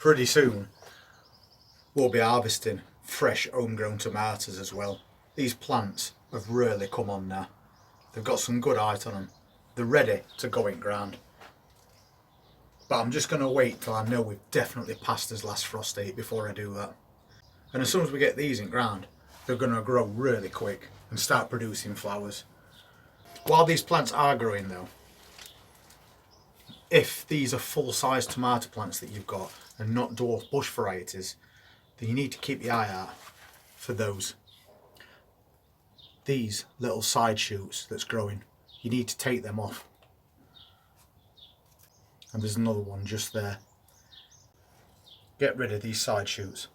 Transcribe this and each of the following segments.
pretty soon we'll be harvesting fresh homegrown tomatoes as well. These plants have really come on now. They've got some good height on them. They're ready to go in ground. But I'm just going to wait till I know we've definitely passed this last frost date before I do that. And as soon as we get these in ground, they're going to grow really quick and start producing flowers. While these plants are growing though, if these are full-size tomato plants that you've got and not dwarf bush varieties, then you need to keep your eye out for those. These little side shoots that's growing, you need to take them off. And there's another one just there. Get rid of these side shoots.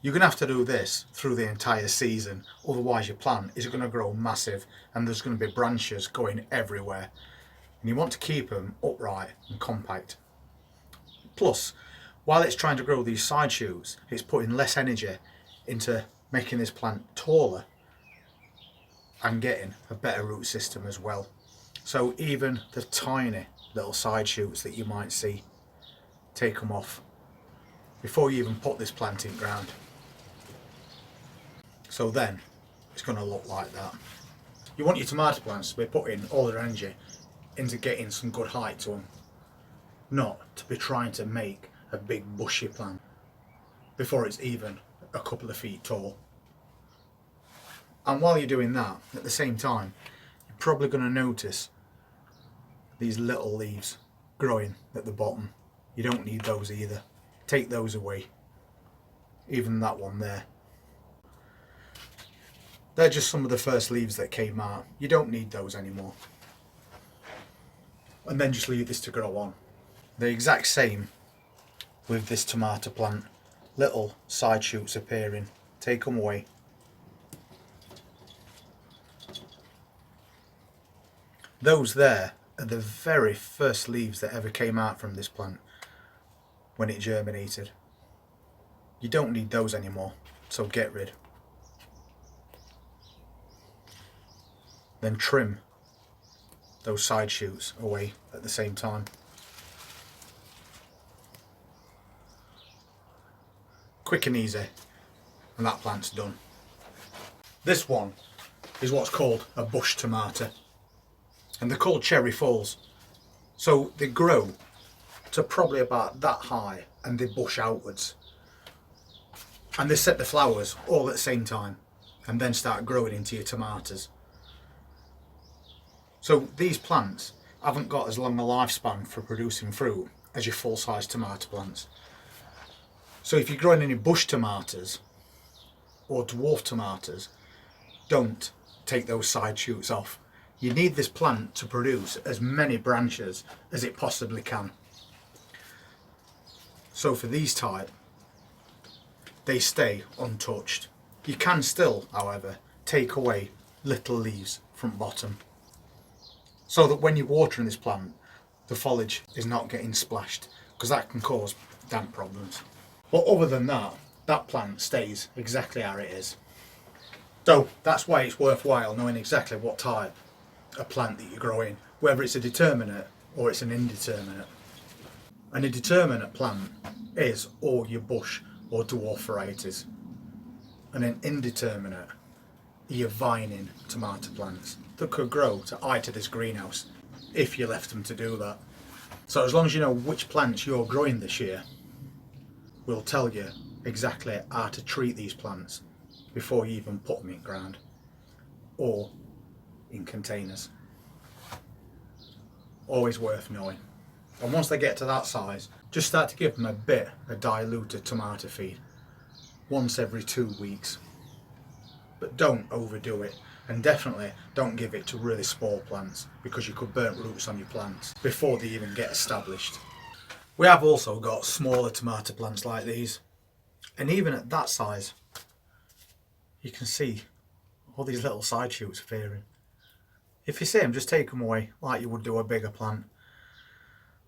You're going to have to do this through the entire season, otherwise your plant is going to grow massive and there's going to be branches going everywhere. And you want to keep them upright and compact. Plus, while it's trying to grow these side shoots, it's putting less energy into making this plant taller and getting a better root system as well. So even the tiny little side shoots that you might see, take them off before you even put this plant in ground. So then it's going to look like that. You want your tomato plants to be putting all their energy into getting some good height to them, not to be trying to make a big bushy plant before it's even a couple of feet tall. And while you're doing that, at the same time, you're probably going to notice these little leaves growing at the bottom. You don't need those either. Take those away. Even that one there. They're just some of the first leaves that came out. You don't need those anymore. And then just leave this to grow on. The exact same with this tomato plant. Little side shoots appearing. Take them away. Those there are the very first leaves that ever came out from this plant when it germinated. You don't need those anymore, so get rid. Then trim those side shoots away at the same time. Quick and easy, and that plant's done. This one is what's called a bush tomato, and they're called cherry falls. So they grow to probably about that high and they bush outwards, and they set the flowers all at the same time and then start growing into your tomatoes. So these plants haven't got as long a lifespan for producing fruit as your full-size tomato plants. So if you're growing any bush tomatoes or dwarf tomatoes, don't take those side shoots off. You need this plant to produce as many branches as it possibly can. So for these type, they stay untouched. You can still, however, take away little leaves from bottom, so that when you're watering this plant, the foliage is not getting splashed, because that can cause damp problems. But other than that, that plant stays exactly how it is. So that's why it's worthwhile knowing exactly what type of plant that you're growing, whether it's a determinate or it's an indeterminate. An indeterminate plant is all your bush or dwarf varieties, and an indeterminate are your vining tomato plants that could grow to height of this greenhouse if you left them to do that. So as long as you know which plants you're growing this year, we'll tell you exactly how to treat these plants before you even put them in ground or in containers. Always worth knowing. And once they get to that size, just start to give them a bit of diluted tomato feed once every 2 weeks. But don't overdo it, and definitely don't give it to really small plants, because you could burn roots on your plants before they even get established. We have also got smaller tomato plants like these, and even at that size you can see all these little side shoots appearing. If you see them, just take them away like you would do a bigger plant.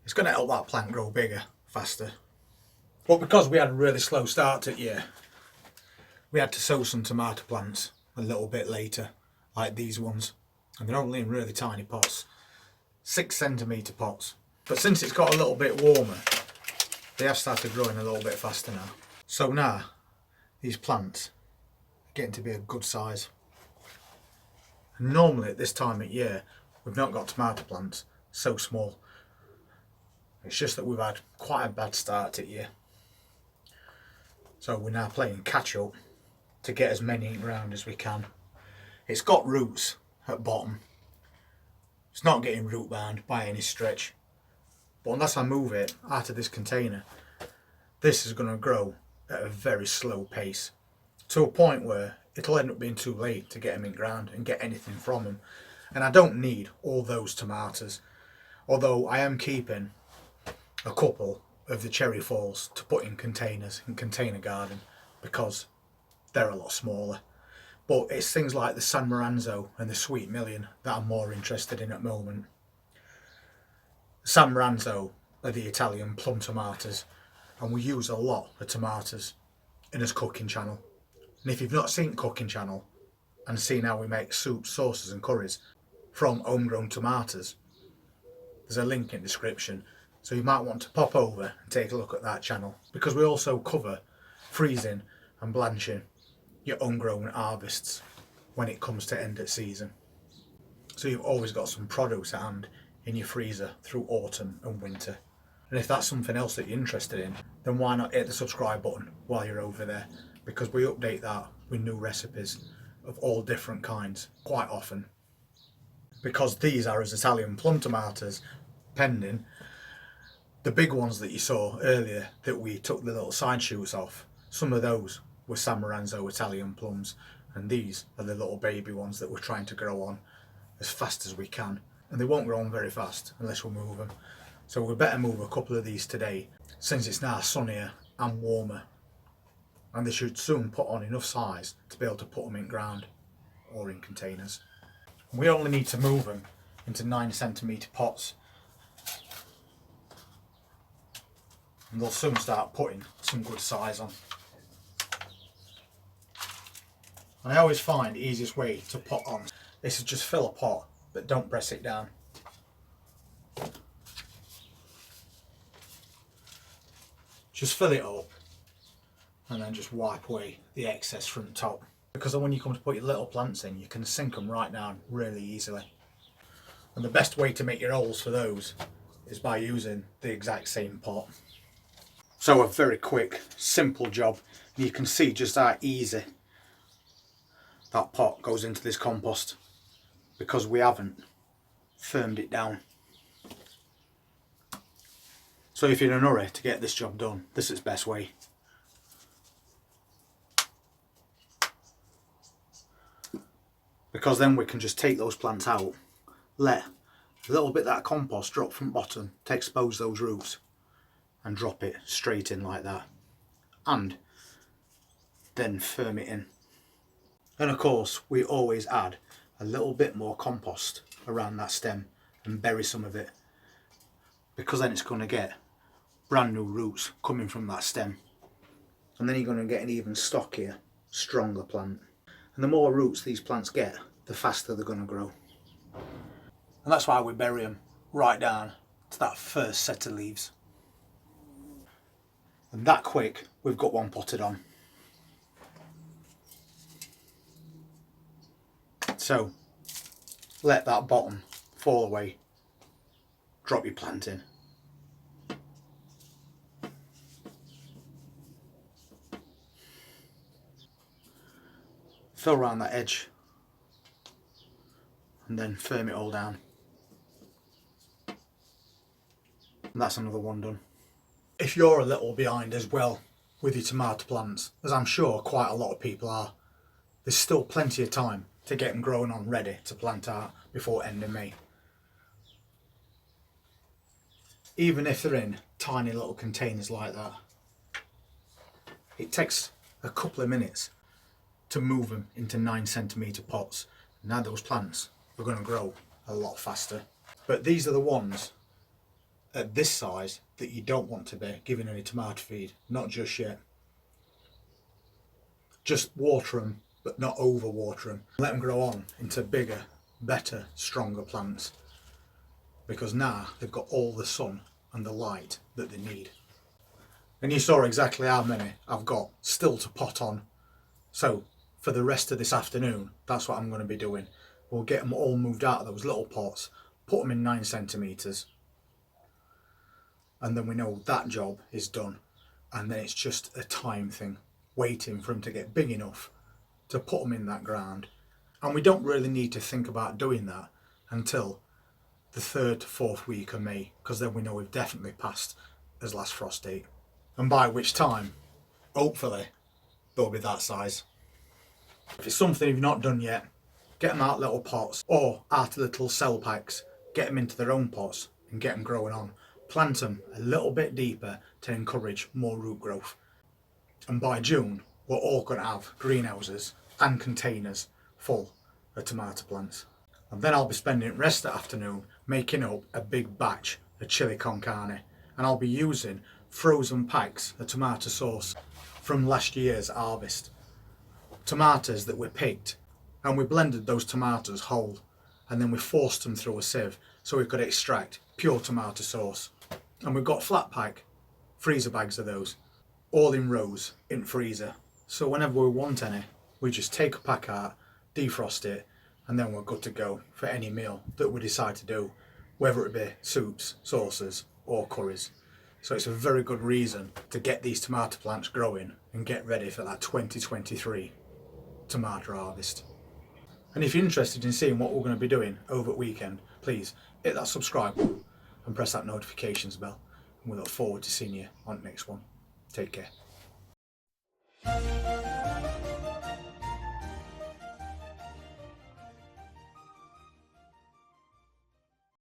It's going to help that plant grow bigger, faster. But because we had a really slow start to the year, we had to sow some tomato plants a little bit later, like these ones, and they're only in really tiny pots, 6 centimetre pots. But since it's got a little bit warmer, they have started growing a little bit faster now. So now, these plants are getting to be a good size. And normally at this time of year, we've not got tomato plants so small. It's just that we've had quite a bad start to the year. So we're now playing catch up to get as many around as we can. It's got roots at bottom. It's not getting root bound by any stretch. But unless I move it out of this container, this is going to grow at a very slow pace, to a point where it'll end up being too late to get them in ground and get anything from them. And I don't need all those tomatoes, although I am keeping a couple of the cherry falls to put in containers, in container garden, because they're a lot smaller. But it's things like the San Maranzo and the Sweet Million that I'm more interested in at the moment. San Maranzo are the Italian plum tomatoes, and we use a lot of tomatoes in this cooking channel. And if you've not seen cooking channel and seen how we make soups, sauces and curries from homegrown tomatoes, there's a link in the description, so you might want to pop over and take a look at that channel, because we also cover freezing and blanching your homegrown harvests when it comes to end of season. So you've always got some produce at hand in your freezer through autumn and winter. And if that's something else that you're interested in, then why not hit the subscribe button while you're over there, because we update that with new recipes of all different kinds quite often. Because these are as Italian plum tomatoes, pending the big ones that you saw earlier that we took the little side shoots off. Some of those were San Maranzo Italian plums, and these are the little baby ones that we're trying to grow on as fast as we can. And they won't grow on very fast unless we move them. So we better move a couple of these today, since it's now sunnier and warmer. And they should soon put on enough size to be able to put them in ground or in containers. We only need to move them into 9cm pots, and they'll soon start putting some good size on. And I always find the easiest way to pot on is to just fill a pot, but don't press it down. Just fill it up and then just wipe away the excess from the top, because when you come to put your little plants in, you can sink them right down really easily. And the best way to make your holes for those is by using the exact same pot. So a very quick, simple job, and you can see just how easy that pot goes into this compost, because we haven't firmed it down. So if you're in a hurry to get this job done, this is the best way. Because then we can just take those plants out, let a little bit of that compost drop from the bottom to expose those roots, and drop it straight in like that, and then firm it in. And of course we always add a little bit more compost around that stem and bury some of it, because then it's going to get brand new roots coming from that stem, and then you're going to get an even stockier, stronger plant. And the more roots these plants get, the faster they're going to grow. And that's why we bury them right down to that first set of leaves. And that quick, we've got one potted on. So let that bottom fall away, drop your plant in. Fill around that edge and then firm it all down. And that's another one done. If you're a little behind as well with your tomato plants, as I'm sure quite a lot of people are, there's still plenty of time to get them growing on ready to plant out before end of May. Even if they're in tiny little containers like that, it takes a couple of minutes to move them into 9cm pots. Now those plants are going to grow a lot faster. But these are the ones at this size that you don't want to be giving any tomato feed, not just yet. Just water them, but not over water them. Let them grow on into bigger, better, stronger plants, because now they've got all the sun and the light that they need. And you saw exactly how many I've got still to pot on. So for the rest of this afternoon, that's what I'm going to be doing. We'll get them all moved out of those little pots, put them in 9 centimetres, and then we know that job is done. And then it's just a time thing, waiting for them to get big enough to put them in that ground. And we don't really need to think about doing that until the 3rd to 4th week of May, because then we know we've definitely passed as last frost date. And by which time, hopefully, they'll be that size. If it's something you've not done yet, get them out of little pots or out of little cell packs, get them into their own pots and get them growing on. Plant them a little bit deeper to encourage more root growth. And by June, we're all going to have greenhouses and containers full of tomato plants. And then I'll be spending the rest of the afternoon making up a big batch of chili con carne. And I'll be using frozen packs of tomato sauce from last year's harvest. Tomatoes that we picked, and we blended those tomatoes whole, and then we forced them through a sieve so we could extract pure tomato sauce. And we've got flat pack freezer bags of those, all in rows in freezer. So whenever we want any, we just take a pack out, defrost it, and then we're good to go for any meal that we decide to do, whether it be soups, sauces or curries. So it's a very good reason to get these tomato plants growing and get ready for that 2023 tomato harvest. And if you're interested in seeing what we're going to be doing over the weekend, please hit that subscribe button and press that notifications bell. And we look forward to seeing you on the next one. Take care.